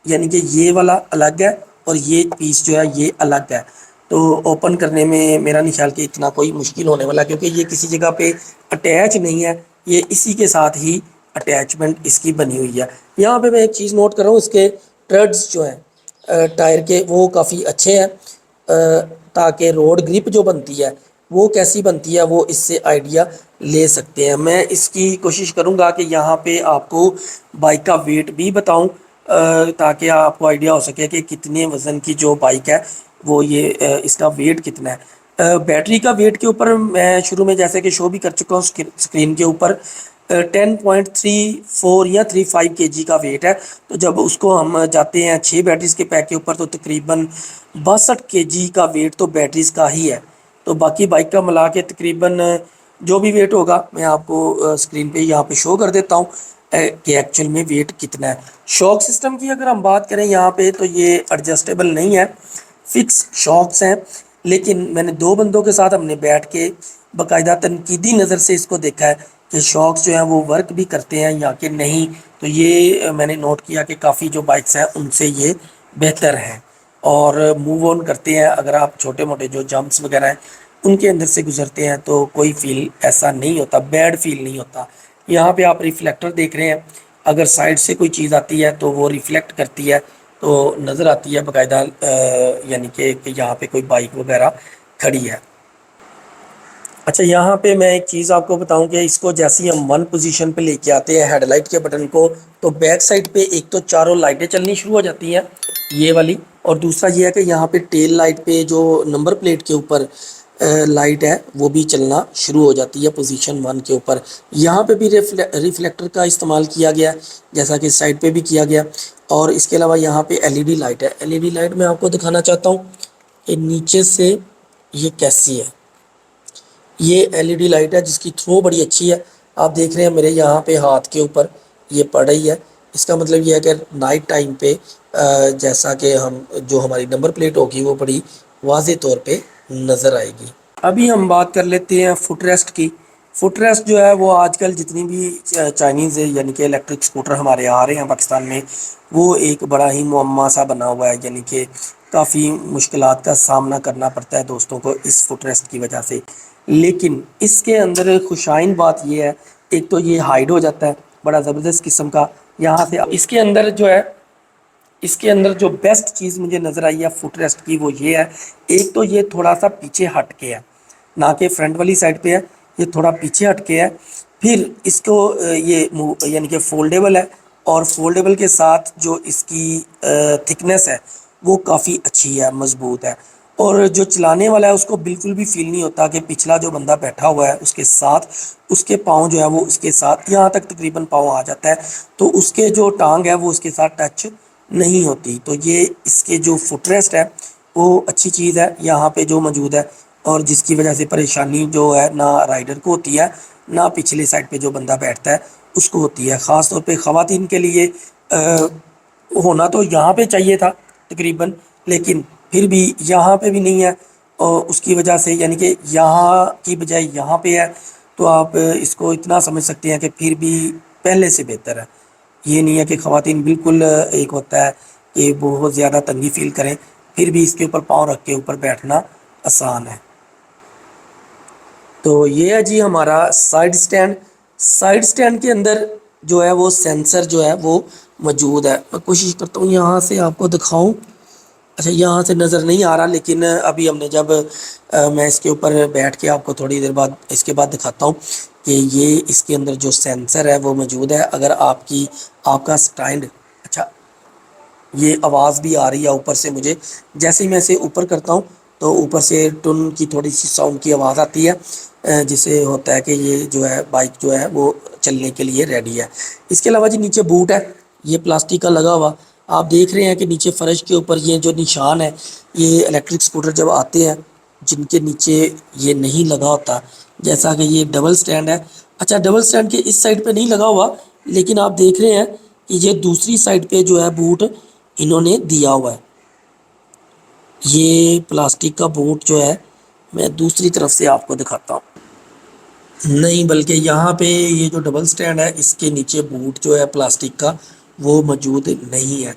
یعنی کہ یہ والا الگ ہے اور یہ پیس جو ہے یہ الگ ہے۔ تو اوپن کرنے میں میرا نہیں خیال کہ اتنا کوئی مشکل ہونے والا، کیونکہ یہ کسی جگہ پہ اٹیچ نہیں ہے، یہ اسی کے ساتھ ہی اٹیچمنٹ اس کی بنی ہوئی ہے۔ یہاں پہ میں ایک چیز نوٹ کر رہا ہوں، اس کے ٹریڈز جو ہیں ٹائر کے وہ کافی اچھے ہیں، تاکہ روڈ گرپ جو بنتی ہے وہ کیسی بنتی ہے وہ اس سے آئیڈیا لے سکتے ہیں۔ میں اس کی کوشش کروں گا کہ یہاں پہ آپ کو بائک کا ویٹ بھی بتاؤں، تاکہ آپ کو آئیڈیا ہو سکے کہ کتنے وزن کی جو بائک ہے وہ یہ اس کا ویٹ کتنا ہے۔ بیٹری کا ویٹ کے اوپر میں شروع میں جیسے کہ شو بھی کر چکا ہوں اسکرین کے اوپر 10.34 یا 35 کے جی کا ویٹ ہے۔ تو جب اس کو ہم جاتے ہیں 6 بیٹریز کے پیک کے اوپر تو تقریباً 62 کے جی کا ویٹ تو بیٹریز کا ہی ہے۔ تو باقی بائک کا ملا کے تقریباً جو بھی ویٹ ہوگا میں آپ کو اسکرین پہ یہاں پہ شو کر دیتا ہوں کہ ایکچوئل میں ویٹ کتنا ہے۔ شاک سسٹم کی اگر ہم بات کریں یہاں پہ تو یہ ایڈجسٹیبل نہیں ہے، فکس شاکس ہیں، لیکن میں نے 2 بندوں کے ساتھ ہم نے بیٹھ کے باقاعدہ تنقیدی نظر سے اس کو دیکھا ہے کہ شاکس جو ہیں وہ ورک بھی کرتے ہیں یا کہ نہیں۔ تو یہ میں نے نوٹ کیا کہ کافی جو بائکس ہیں ان سے یہ بہتر ہیں اور موو آن کرتے ہیں۔ اگر آپ چھوٹے موٹے جو جمپس وغیرہ ہیں ان کے اندر سے گزرتے ہیں تو کوئی فیل ایسا نہیں ہوتا، بیڈ فیل نہیں ہوتا۔ یہاں پہ آپ ریفلیکٹر دیکھ رہے ہیں، اگر سائڈ سے کوئی چیز آتی ہے تو وہ ریفلیکٹ کرتی ہے تو نظر آتی ہے باقاعدہ، یعنی کہ یہاں پہ کوئی بائک وغیرہ کھڑی ہے۔ اچھا یہاں پہ میں ایک چیز آپ کو بتاؤں کہ اس کو جیسے ہی ہم 1 پوزیشن پہ لے کے آتے ہیں ہیڈ لائٹ کے بٹن کو تو بیک سائڈ پہ ایک تو چاروں لائٹیں چلنی شروع ہو جاتی ہیں یہ والی، اور دوسرا یہ ہے کہ یہاں پہ ٹیل لائٹ پہ جو نمبر پلیٹ کے اوپر لائٹ ہے وہ بھی چلنا شروع ہو جاتی ہے پوزیشن 1 کے اوپر۔ یہاں پہ بھی ریفلیکٹر کا استعمال کیا گیا جیسا کہ سائڈ پہ بھی کیا گیا، اور اس کے علاوہ یہاں پہ ایل ای ڈی لائٹ ہے۔ ایل ای ڈی لائٹ میں آپ کو دکھانا چاہتا ہوں کہ نیچے سے یہ کیسی ہے۔ یہ ایل ای ڈی لائٹ ہے جس کی تھرو بڑی اچھی ہے، آپ دیکھ رہے ہیں میرے یہاں پہ ہاتھ کے اوپر یہ پڑ رہی ہے۔ اس کا مطلب یہ ہے کہ نائٹ ٹائم پہ جیسا کہ ہم جو ہماری نمبر پلیٹ ہوگی وہ بڑی واضح طور پہ نظر آئے گی۔ ابھی ہم بات کر لیتے ہیں فٹ ریسٹ کی۔ فٹ ریسٹ جو ہے وہ آج کل جتنی بھی چائنیز یعنی کہ الیکٹرک اسکوٹر ہمارے آ رہے ہیں پاکستان میں وہ ایک بڑا ہی معمہ سا بنا ہوا ہے، یعنی کہ کافی مشکلات کا سامنا کرنا پڑتا ہے دوستوں کو اس فٹ ریسٹ کی وجہ سے۔ لیکن اس کے اندر خوشائن بات یہ ہے، ایک تو یہ ہائیڈ ہو جاتا ہے بڑا زبردست قسم کا یہاں سے۔ اس کے اندر جو ہے، اس کے اندر جو بیسٹ چیز مجھے نظر آئی ہے فٹ ریسٹ کی وہ یہ ہے، ایک تو یہ تھوڑا سا پیچھے ہٹ کے ہے، نہ کہ فرنٹ والی سائڈ پہ ہے، یہ تھوڑا پیچھے ہٹ کے ہے۔ پھر اس کو یہ یعنی کہ فولڈیبل ہے، اور فولڈیبل کے ساتھ جو اس کی تھکنیس ہے وہ کافی اچھی ہے، مضبوط ہے، اور جو چلانے والا ہے اس کو بالکل بھی فیل نہیں ہوتا کہ پچھلا جو بندہ بیٹھا ہوا ہے اس کے ساتھ اس کے پاؤں جو ہے وہ اس کے ساتھ یہاں تک تقریباً پاؤں آ جاتا ہے، تو اس کے جو ٹانگ ہے وہ اس کے ساتھ ٹچ نہیں ہوتی۔ تو یہ اس کے جو فٹ ریسٹ ہے وہ اچھی چیز ہے یہاں پہ جو موجود ہے، اور جس کی وجہ سے پریشانی جو ہے نہ رائڈر کو ہوتی ہے نہ پچھلے سائڈ پہ جو بندہ بیٹھتا ہے اس کو ہوتی ہے۔ خاص طور پہ خواتین کے لیے ہونا تو یہاں پہ چاہیے تھا تقریباً، لیکن پھر بھی یہاں پہ بھی نہیں ہے، اور اس کی وجہ سے یعنی کہ یہاں کی بجائے یہاں پہ ہے، تو آپ اس کو اتنا سمجھ سکتے ہیں کہ پھر بھی پہلے سے بہتر ہے۔ یہ نہیں ہے کہ خواتین بالکل ایک ہوتا ہے کہ بہت زیادہ تنگی فیل کریں، پھر بھی اس کے اوپر پاؤں رکھ کے اوپر بیٹھنا آسان ہے۔ تو یہ ہے جی ہمارا سائڈ سٹینڈ۔ سائڈ سٹینڈ کے اندر جو ہے وہ سینسر جو ہے وہ موجود ہے۔ میں کوشش کرتا ہوں یہاں سے آپ کو دکھاؤں، اچھا یہاں سے نظر نہیں آ رہا، لیکن ابھی ہم نے جب میں اس کے اوپر بیٹھ کے آپ کو تھوڑی دیر بعد اس کے بعد دکھاتا ہوں کہ یہ اس کے اندر جو سینسر ہے وہ موجود ہے۔ اگر آپ کا سٹینڈ، اچھا یہ آواز بھی آ رہی ہے اوپر سے مجھے، جیسے ہی میں اسے اوپر کرتا ہوں تو اوپر سے ٹن کی تھوڑی سی ساؤنڈ کی آواز آتی ہے، جسے ہوتا ہے کہ یہ جو ہے بائک جو ہے وہ چلنے کے لیے ریڈی ہے۔ اس کے علاوہ جی نیچے بوٹ ہے، یہ پلاسٹک کا لگا ہوا، آپ دیکھ رہے ہیں کہ نیچے فرش کے اوپر یہ جو نشان ہے، یہ الیکٹرک سکوٹر جب آتے ہیں جن کے نیچے یہ نہیں لگا ہوتا، جیسا کہ یہ ڈبل سٹینڈ ہے۔ اچھا ڈبل سٹینڈ کے اس سائڈ پہ نہیں لگا ہوا، لیکن آپ دیکھ رہے ہیں کہ یہ دوسری سائڈ پہ جو ہے بوٹ انہوں نے دیا ہوا ہے۔ یہ پلاسٹک کا بوٹ جو ہے میں دوسری طرف سے آپ کو دکھاتا ہوں، نہیں بلکہ یہاں پہ یہ جو ڈبل سٹینڈ ہے اس کے نیچے بوٹ جو ہے پلاسٹک کا وہ موجود نہیں ہے،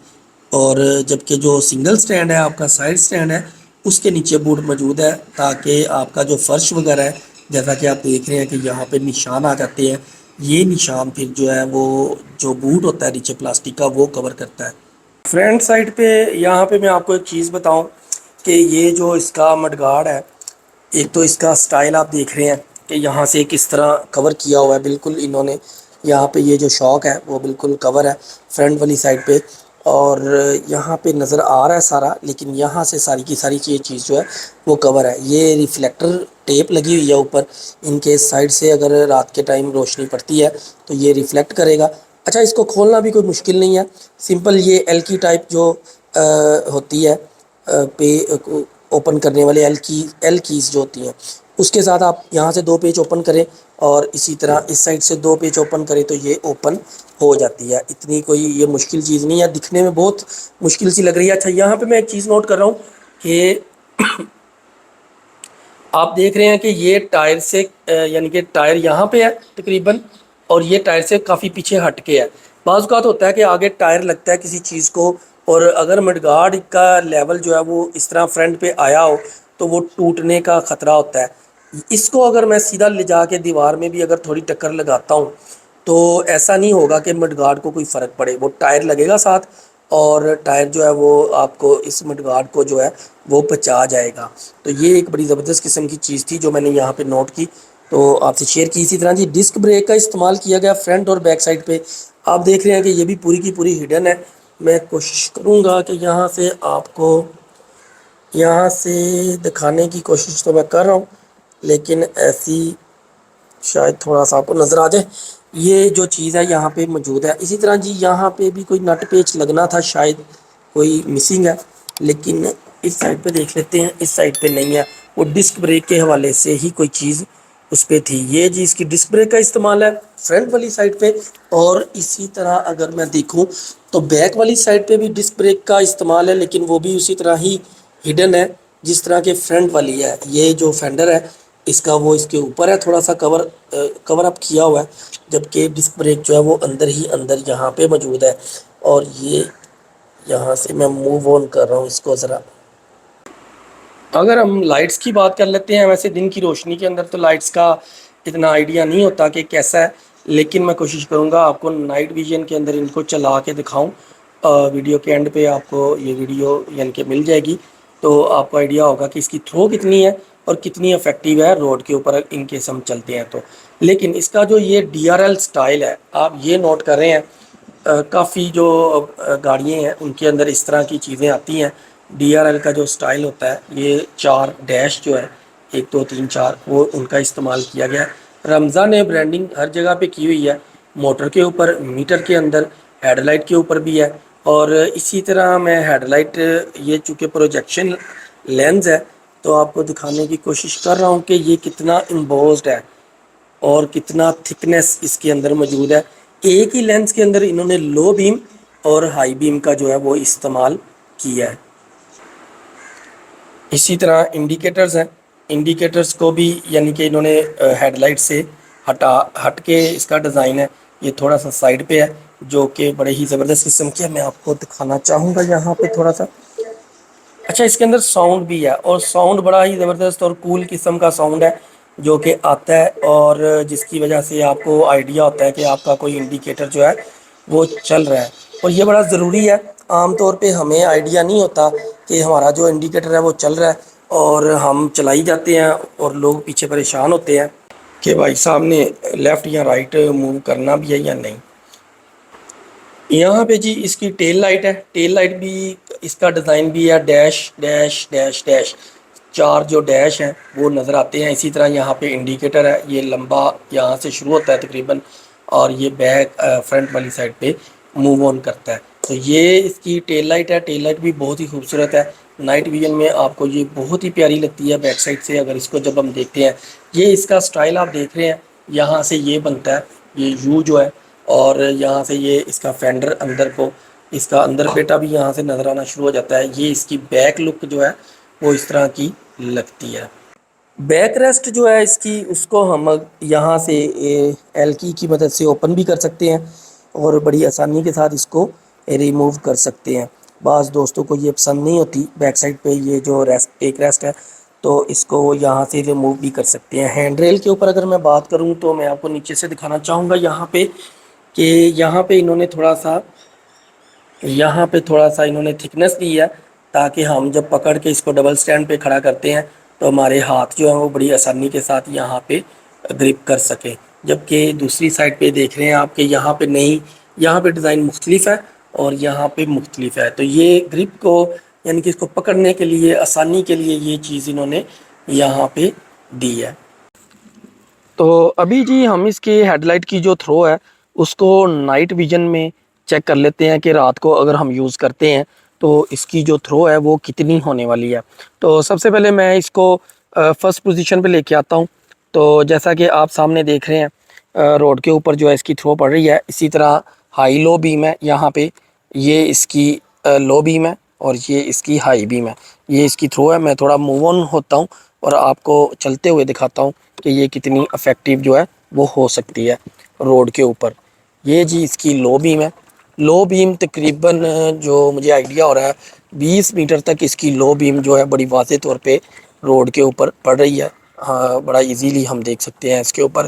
اور جبکہ جو سنگل سٹینڈ ہے آپ کا سائڈ سٹینڈ ہے اس کے نیچے بوٹ موجود ہے، تاکہ آپ کا جو فرش وغیرہ ہے جیسا کہ آپ دیکھ رہے ہیں کہ یہاں پہ نشان آ جاتے ہیں، یہ نشان پھر جو ہے وہ جو بوٹ ہوتا ہے نیچے پلاسٹک کا وہ کور کرتا ہے۔ فرنٹ سائڈ پہ یہاں پہ میں آپ کو ایک چیز بتاؤں کہ یہ جو اس کا مڈ گارڈ ہے، ایک تو اس کا سٹائل آپ دیکھ رہے ہیں کہ یہاں سے کس طرح کور کیا ہوا ہے، بالکل انہوں نے یہاں پہ یہ جو شاک ہے وہ بالکل کور ہے فرنٹ والی سائڈ پہ، اور یہاں پہ نظر آ رہا ہے سارا، لیکن یہاں سے ساری کی ساری یہ چیز جو ہے وہ کور ہے۔ یہ ریفلیکٹر ٹیپ لگی ہوئی ہے اوپر، ان کے سائڈ سے اگر رات کے ٹائم روشنی پڑتی ہے تو یہ ریفلیکٹ کرے گا۔ اچھا، اس کو کھولنا بھی کوئی مشکل نہیں ہے، سمپل یہ ایل کی ٹائپ جو ہوتی ہے پہ اوپن کرنے والے ایل کیز جو ہوتی ہیں، اس کے ساتھ آپ یہاں سے 2 پیج اوپن کریں اور اسی طرح اس سائڈ سے 2 پیج اوپن کریں تو یہ اوپن ہو جاتی ہے۔ اتنی کوئی یہ مشکل چیز نہیں ہے، دکھنے میں بہت مشکل سی لگ رہی ہے۔ اچھا، یہاں پہ میں ایک چیز نوٹ کر رہا ہوں کہ آپ دیکھ رہے ہیں کہ یہ ٹائر سے یعنی کہ ٹائر یہاں پہ ہے تقریباً، اور یہ ٹائر سے کافی پیچھے ہٹ کے ہے۔ بعض اوقات ہوتا ہے کہ آگے ٹائر لگتا ہے کسی چیز کو، اور اگر مڈ گارڈ کا لیول جو ہے وہ اس طرح فرنٹ پہ آیا ہو تو وہ ٹوٹنے کا خطرہ ہوتا ہے۔ اس کو اگر میں سیدھا لے جا کے دیوار میں بھی اگر تھوڑی ٹکر لگاتا ہوں تو ایسا نہیں ہوگا کہ مڈ گارڈ کو کوئی فرق پڑے، وہ ٹائر لگے گا ساتھ، اور ٹائر جو ہے وہ آپ کو اس مڈ گارڈ کو جو ہے وہ بچا جائے گا۔ تو یہ ایک بڑی زبردست قسم کی چیز تھی جو میں نے یہاں پہ نوٹ کی، تو آپ سے شیئر کی۔ اسی طرح جی ڈسک بریک کا استعمال کیا گیا فرنٹ اور بیک سائڈ پہ، آپ دیکھ رہے ہیں کہ یہ بھی پوری کی پوری ہڈن ہے۔ میں کوشش کروں گا کہ یہاں سے آپ کو یہاں سے دکھانے کی کوشش تو میں کر رہا ہوں، لیکن ایسی شاید تھوڑا سا آپ کو نظر آ جائے۔ یہ جو چیز ہے یہاں پہ موجود ہے۔ اسی طرح جی یہاں پہ بھی کوئی نٹ پیچ لگنا تھا، شاید کوئی مسنگ ہے، لیکن اس سائڈ پہ دیکھ لیتے ہیں، اس سائڈ پہ نہیں ہے، وہ ڈسک بریک کے حوالے سے ہی کوئی چیز اس پہ تھی۔ یہ جی اس کی ڈسک بریک کا استعمال ہے فرنٹ والی سائڈ پہ، اور اسی طرح اگر میں دیکھوں تو بیک والی سائڈ پہ بھی ڈسک بریک کا استعمال ہے، لیکن وہ بھی اسی طرح ہی ہڈن ہے جس طرح کے فرنٹ والی ہے۔ یہ جو فینڈر ہے اس کا وہ اس کے اوپر ہے، تھوڑا سا کور اپ کیا ہوا ہے، جبکہ ڈسک بریک جو ہے وہ اندر ہی اندر یہاں پہ موجود ہے۔ اور یہ یہاں سے میں موو آن کر رہا ہوں اس کو ذرا۔ اگر ہم لائٹس کی بات کر لیتے ہیں، ویسے دن کی روشنی کے اندر تو لائٹس کا اتنا آئیڈیا نہیں ہوتا کہ کیسا ہے، لیکن میں کوشش کروں گا آپ کو نائٹ ویژن کے اندر ان کو چلا کے دکھاؤں۔ ویڈیو کے اینڈ پہ آپ کو یہ ویڈیو یعنی کہ مل جائے گی، تو آپ کو آئیڈیا ہوگا کہ اس کی تھرو کتنی ہے اور کتنی افیکٹیو ہے روڈ کے اوپر ان کیس ہم چلتے ہیں تو۔ لیکن اس کا جو یہ ڈی آر ایل سٹائل ہے، آپ یہ نوٹ کر رہے ہیں کافی جو گاڑیاں ہیں ان کے اندر اس طرح کی چیزیں آتی ہیں۔ ڈی آر ایل کا جو سٹائل ہوتا ہے، یہ 4 ڈیش جو ہے 1 2 3 4 وہ ان کا استعمال کیا گیا ہے۔ رمضان نے برانڈنگ ہر جگہ پہ کی ہوئی ہے، موٹر کے اوپر، میٹر کے اندر، ہیڈ لائٹ کے اوپر بھی ہے، اور اسی طرح میں ہیڈ لائٹ یہ چونکہ پروجیکشن لینز ہے تو آپ کو دکھانے کی کوشش کر رہا ہوں کہ یہ کتنا امبوزڈ ہے اور کتنا تھکنیس اس کے اندر موجود ہے۔ ایک ہی لینس کے اندر انہوں نے لو بیم اور ہائی بیم کا جو ہے وہ استعمال کیا ہے۔ اسی طرح انڈیکیٹرز ہیں، انڈیکیٹرز کو بھی یعنی کہ انہوں نے ہیڈ لائٹ سے ہٹ کے اس کا ڈیزائن ہے، یہ تھوڑا سا سائڈ پہ ہے جو کہ بڑے ہی زبردست قسم کی ہے۔ میں آپ کو دکھانا چاہوں گا یہاں پہ تھوڑا سا۔ اچھا، اس کے اندر ساؤنڈ بھی ہے، اور ساؤنڈ بڑا ہی زبردست اور کول قسم کا ساؤنڈ ہے جو کہ آتا ہے، اور جس کی وجہ سے آپ کو آئیڈیا ہوتا ہے کہ آپ کا کوئی انڈیکیٹر جو ہے وہ چل رہا ہے، اور یہ بڑا ضروری ہے۔ عام طور پہ ہمیں آئیڈیا نہیں ہوتا کہ ہمارا جو انڈیکیٹر ہے وہ چل رہا ہے، اور ہم چلائی جاتے ہیں اور لوگ پیچھے پریشان ہوتے ہیں کہ بھائی صاحب نے لیفٹ یا رائٹ موو کرنا بھی ہے یا نہیں۔ یہاں پہ جی اس کی ٹیل لائٹ ہے، ٹیل لائٹ بھی اس کا ڈیزائن بھی ہے ڈیش ڈیش ڈیش ڈیش، 4 جو ڈیش ہیں وہ نظر آتے ہیں۔ اسی طرح یہاں پہ انڈیکیٹر ہے، یہ لمبا یہاں سے شروع ہوتا ہے تقریباً، اور یہ بیک فرنٹ والی سائڈ پہ موو آن کرتا ہے۔ تو یہ اس کی ٹیل لائٹ ہے، ٹیل لائٹ بھی بہت ہی خوبصورت ہے، نائٹ ویژن میں آپ کو یہ بہت ہی پیاری لگتی ہے بیک سائڈ سے اگر اس کو جب ہم دیکھتے ہیں۔ یہ اس کا سٹائل آپ دیکھ رہے ہیں، یہاں سے یہ بنتا ہے، یہ یو جو ہے، اور یہاں سے یہ اس کا فینڈر اندر کو، اس کا اندر پیٹا بھی یہاں سے نظر آنا شروع ہو جاتا ہے۔ یہ اس کی بیک لک جو ہے وہ اس طرح کی لگتی ہے۔ بیک ریسٹ جو ہے اس کی، اس کو ہم یہاں سے ایل کی مدد سے اوپن بھی کر سکتے ہیں، اور بڑی آسانی کے ساتھ اس کو ریموو کر سکتے ہیں۔ بعض دوستوں کو یہ پسند نہیں ہوتی بیک سائڈ پہ یہ جو ایک ریسٹ ہے، تو اس کو یہاں سے ریموو بھی کر سکتے ہیں۔ ہینڈ ریل کے اوپر اگر میں بات کروں تو میں آپ کو نیچے سے دکھانا چاہوں گا یہاں پہ کہ یہاں پہ انہوں نے تھوڑا سا انہوں نے تھکنیس دی ہے، تاکہ ہم جب پکڑ کے اس کو ڈبل سٹینڈ پہ کھڑا کرتے ہیں تو ہمارے ہاتھ جو ہیں وہ بڑی آسانی کے ساتھ یہاں پہ گرپ کر سکیں۔ جبکہ دوسری سائڈ پہ دیکھ رہے ہیں آپ کہ یہاں پہ نہیں، یہاں پہ ڈیزائن مختلف ہے، اور یہاں پہ مختلف ہے. تو یہ گرپ کو یعنی کہ اس کو پکڑنے کے لیے آسانی کے لیے یہ چیز انہوں نے یہاں پہ دی ہے. تو ابھی جی ہم اس کی ہیڈ لائٹ کی جو تھرو ہے اس کو نائٹ ویژن میں چیک کر لیتے ہیں کہ رات کو اگر ہم یوز کرتے ہیں تو اس کی جو تھرو ہے وہ کتنی ہونے والی ہے. تو سب سے پہلے میں اس کو فرسٹ پوزیشن پہ لے کے آتا ہوں. تو جیسا کہ آپ سامنے دیکھ رہے ہیں روڈ کے اوپر جو ہے اس کی تھرو پڑ رہی ہے. اسی طرح ہائی لو بیم ہے یہاں پہ, یہ اس کی لو بیم ہے اور یہ اس کی ہائی بیم ہے. یہ اس کی تھرو ہے. میں تھوڑا موو آن ہوتا ہوں اور آپ کو چلتے ہوئے دکھاتا ہوں کہ یہ کتنی افیکٹو جو ہے وہ ہو سکتی ہے روڈ کے اوپر. یہ جی اس کی لو بیم ہے. لو بیم تقریباً جو مجھے آئیڈیا ہو رہا ہے 20 میٹر تک اس کی لو بیم جو ہے بڑی واضح طور پہ روڈ کے اوپر پڑ رہی ہے. ہاں بڑا ایزیلی ہم دیکھ سکتے ہیں اس کے اوپر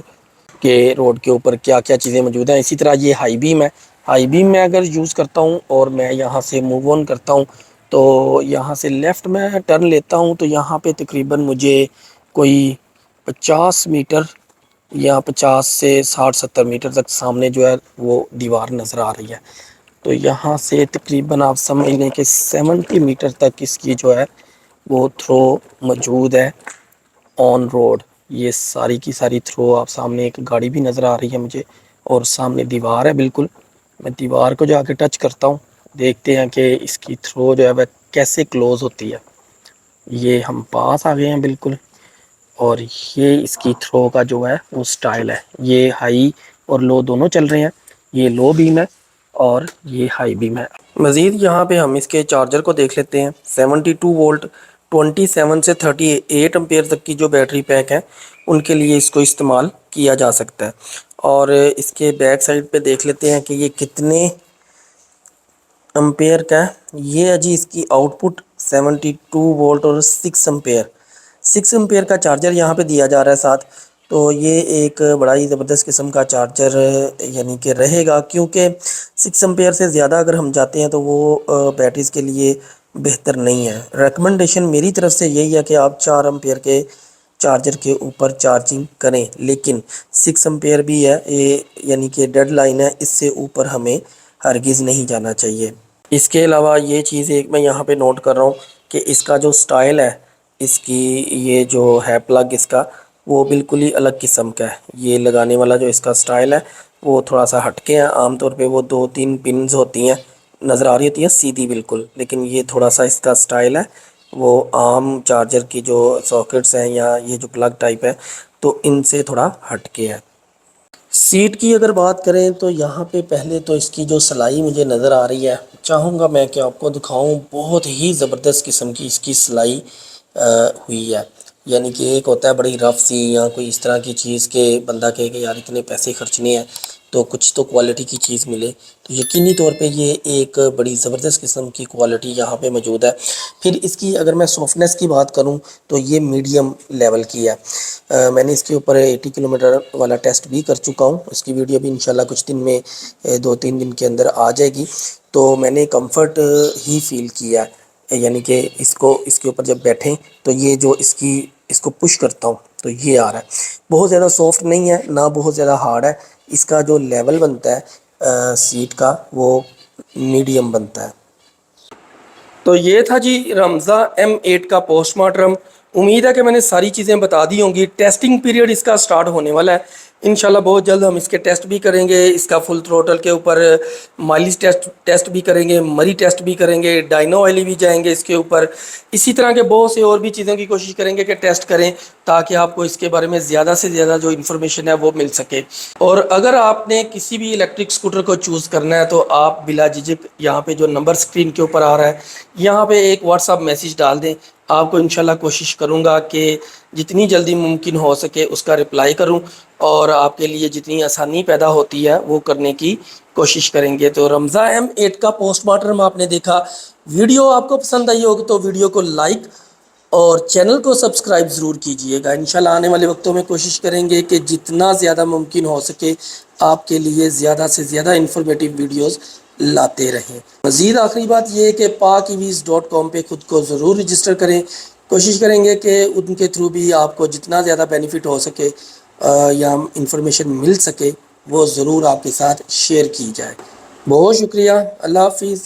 کہ روڈ کے اوپر کیا کیا چیزیں موجود ہیں. اسی طرح یہ ہائی بیم ہے. ہائی بیم میں اگر یوز کرتا ہوں اور میں یہاں سے موو آن کرتا ہوں تو یہاں سے لیفٹ میں ٹرن لیتا ہوں تو یہاں پہ تقریباً مجھے کوئی 50 میٹر یا 50 سے 60-70 میٹر تک سامنے جو ہے وہ دیوار نظر آ رہی ہے. تو یہاں سے تقریباً آپ سمجھ لیں کہ 70 میٹر تک اس کی جو ہے وہ تھرو موجود ہے آن روڈ. یہ ساری کی ساری تھرو آپ سامنے ایک گاڑی بھی نظر آ رہی ہے مجھے اور سامنے دیوار ہے. بالکل میں دیوار کو جا کے ٹچ کرتا ہوں, دیکھتے ہیں کہ اس کی تھرو جو ہے وہ کیسے کلوز ہوتی ہے. یہ ہم پاس آ گئے ہیں بالکل, اور یہ اس کی تھرو کا جو ہے وہ سٹائل ہے. یہ ہائی اور لو دونوں چل رہے ہیں. یہ لو بیم ہے اور یہ ہائی بیم ہے. مزید یہاں پہ ہم اس کے چارجر کو دیکھ لیتے ہیں. 72 وولٹ 27 سے 38 امپیئر تک کی جو بیٹری پیک ہے ان کے لیے اس کو استعمال کیا جا سکتا ہے. اور اس کے بیک سائڈ پہ دیکھ لیتے ہیں کہ یہ کتنے امپیئر کا ہے. یہ ہے جی اس کی آؤٹ پٹ 72 وولٹ اور 6 امپیئر کا چارجر یہاں پہ دیا جا رہا ہے ساتھ. تو یہ ایک بڑا ہی زبردست قسم کا چارجر یعنی کہ رہے گا, کیونکہ 6 امپیئر سے زیادہ اگر ہم جاتے ہیں تو وہ بیٹریز کے لیے بہتر نہیں ہے. ریکمنڈیشن میری طرف سے یہی ہے کہ آپ 4 امپیئر کے چارجر کے اوپر چارجنگ کریں, لیکن 6 امپیئر بھی ہے یہ یعنی کہ ڈیڈ لائن ہے, اس سے اوپر ہمیں ہرگز نہیں جانا چاہیے. اس کے علاوہ یہ چیز ایک میں یہاں پہ نوٹ کر رہا ہوں کہ اس کا جو سٹائل ہے, اس کی یہ جو ہے پلگ اس کا وہ بالکل ہی الگ قسم کا ہے. یہ لگانے والا جو اس کا سٹائل ہے وہ تھوڑا سا ہٹ کے ہے. عام طور پہ وہ 2-3 پنز ہوتی ہیں نظر آ رہی ہوتی ہیں سیدھی بالکل, لیکن یہ تھوڑا سا اس کا سٹائل ہے وہ عام چارجر کی جو ساکٹس ہیں یا یہ جو پلگ ٹائپ ہے تو ان سے تھوڑا ہٹ کے ہے. سیٹ کی اگر بات کریں تو یہاں پہ پہلے تو اس کی جو سلائی مجھے نظر آ رہی ہے, چاہوں گا میں کہ آپ کو دکھاؤں, بہت ہی زبردست قسم کی اس کی سلائی ہوئی ہے. یعنی کہ ایک ہوتا ہے بڑی رف سی یا کوئی اس طرح کی چیز کہ بندہ کہے کہ یار اتنے پیسے خرچنے ہیں تو کچھ تو کوالٹی کی چیز ملے, تو یقینی طور پہ یہ ایک بڑی زبردست قسم کی کوالٹی یہاں پہ موجود ہے. پھر اس کی اگر میں سافٹنس کی بات کروں تو یہ میڈیم لیول کی ہے. میں نے اس کے اوپر 80 کلومیٹر والا ٹیسٹ بھی کر چکا ہوں. اس کی ویڈیو بھی انشاءاللہ کچھ دن میں 2-3 دن کے اندر آ جائے گی. تو میں نے کمفرٹ ہی فیل کیا ہے, یعنی کہ اس کے اوپر جب بیٹھیں تو یہ جو اس کو پش کرتا ہوں تو یہ آ رہا ہے. بہت زیادہ سافٹ نہیں ہے نہ بہت زیادہ ہارڈ ہے. اس کا جو لیول بنتا ہے سیٹ کا وہ میڈیم بنتا ہے. تو یہ تھا جی رمزا M8 کا پوسٹ مارٹم. امید ہے کہ میں نے ساری چیزیں بتا دی ہوں گی. ٹیسٹنگ پیریڈ اس کا سٹارٹ ہونے والا ہے انشاءاللہ بہت جلد. ہم اس کے ٹیسٹ بھی کریں گے, اس کا فل تھروٹل کے اوپر مائلیج ٹیسٹ بھی کریں گے, مری ٹیسٹ بھی کریں گے, ڈائنو آئلی بھی جائیں گے اس کے اوپر. اسی طرح کے بہت سے اور بھی چیزوں کی کوشش کریں گے کہ ٹیسٹ کریں تاکہ آپ کو اس کے بارے میں زیادہ سے زیادہ جو انفارمیشن ہے وہ مل سکے. اور اگر آپ نے کسی بھی الیکٹرک سکوٹر کو چوز کرنا ہے تو آپ بلا جھجک یہاں پہ جو نمبر سکرین کے اوپر آ رہا ہے یہاں پہ ایک واٹس ایپ میسیج ڈال دیں. آپ کو انشاءاللہ کوشش کروں گا کہ جتنی جلدی ممکن ہو سکے اس کا رپلائی کروں اور آپ کے لیے جتنی آسانی پیدا ہوتی ہے وہ کرنے کی کوشش کریں گے. تو رمزا M8 کا پوسٹ مارٹم آپ نے دیکھا. ویڈیو آپ کو پسند آئی ہوگی تو ویڈیو کو لائک اور چینل کو سبسکرائب ضرور کیجئے گا. انشاءاللہ آنے والے وقتوں میں کوشش کریں گے کہ جتنا زیادہ ممکن ہو سکے آپ کے لیے زیادہ سے زیادہ انفارمیٹیو ویڈیوز لاتے رہیں. مزید آخری بات یہ ہے کہ pakeviz.com پہ خود کو ضرور رجسٹر کریں. کوشش کریں گے کہ ان کے تھرو بھی آپ کو جتنا زیادہ بینیفٹ ہو سکے یا انفارمیشن مل سکے وہ ضرور آپ کے ساتھ شیئر کی جائے. بہت شکریہ، اللہ حافظ.